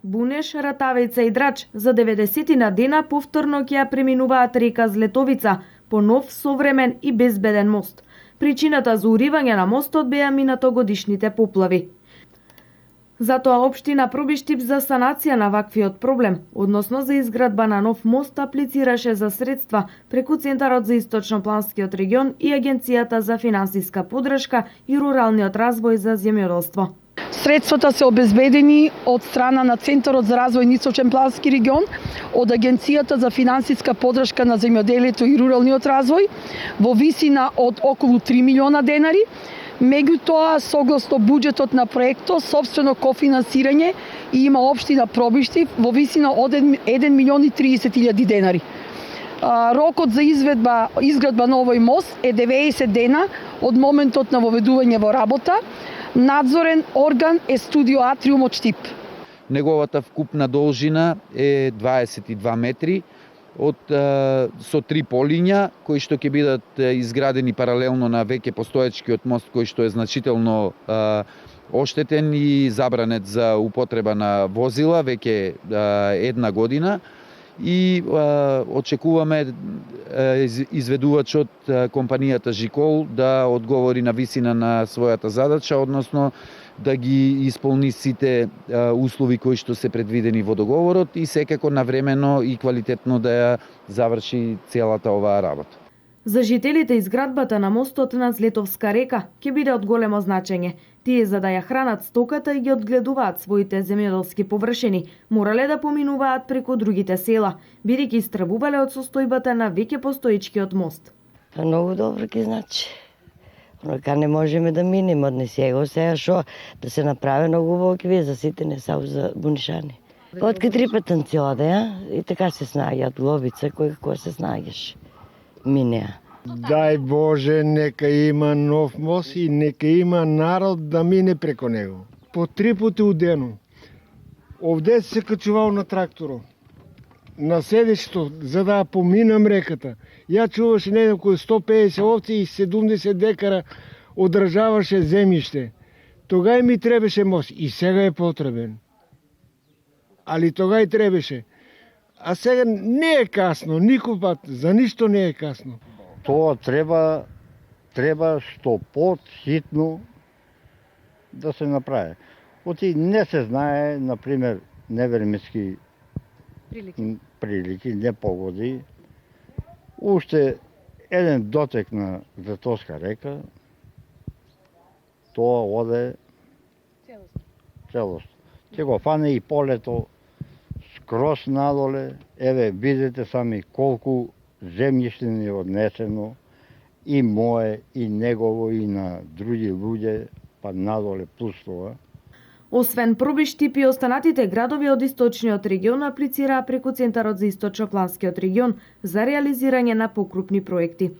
Бунеш, Ратавица и Драч за 90 дена повторно ќе ја преминуваат река Злетовица по нов, современ и безбеден мост. Причината за уривање на мостот беа минатогодишните поплави. Затоа општина Пробиштип за санација на ваквиот проблем, односно за изградба на нов мост, аплицираше за средства преку Центарот за Источнопланскиот регион и Агенцијата за финансиска поддршка и руралниот развој за земјоделство. Средствата се обезбедени од страна на Центарот за развој на Источен плански регион, од Агенцијата за финансиска поддршка на земјоделието и руралниот развој во висина од околу 3 милиона денари. Меѓутоа, согласно буџетот на проектот, сопствено кофинансирање и има општина Пробиштип во висина од 1 милион и 30.000 денари. Рокот за изградба на овој мост е 90 дена од моментот на воведување во работа. Надзорен орган е Студио Атриум од Штип. Неговата вкупна должина е 22 метри со 3 полиња кои што ќе бидат изградени паралелно на веќе постоечкиот мост кој што е значително оштетен и забранет за употреба на возила веќе една година. И очекуваме изведувачот компанијата Жикол да одговори на висина на својата задача, односно да ги исполни сите услови кои што се предвидени во договорот и секако навремено и квалитетно да ја заврши целата оваа работа. За жителите изградбата на мостот на Злетовска река ќе биде од големо значење. Тие за да ја хранат стоката и ги одгледуваат своите земјоделски површини, морале да поминуваат преку другите села, бидејќи истребувале од состојбата на веќе постоечкиот мост. Многу добро ќе значи. Онака не можеме да минеме од него сега шо да се направи многу убаво за сите, не само за бунишани. Од три патенци оде, и така се снаѓаат лобица кој се снаѓаш. Минеа. Дај Боже, нека има нов мост и нека има народ да мине преко него. По 3 пати у дено. Овде се качувал на тракторо, на седишто, за да поминам реката. Ја чуваше не околу 150 овци и 70 декара одржаваше земјиште. Тогај ми требаше мост и сега е потребен. Али тогај требаше. А сега не е касно, никој пат, за ништо не е касно. Тоа треба што подхитно да се направи. Оти не се знае, например, невременски прилики, непогоди. Уште еден дотек на Злетовска река, тоа оде целост. Ќе го фане и полето скроз надоле. Еве, видите сами колку земјиште ни е однесено, и мое, и негово, и на други луѓе, па надоле плюс тоа. Освен Пробиштип и останатите градови од источниот регион аплицираа преку Центарот за Источнопланскиот регион за реализирање на покрупни проекти.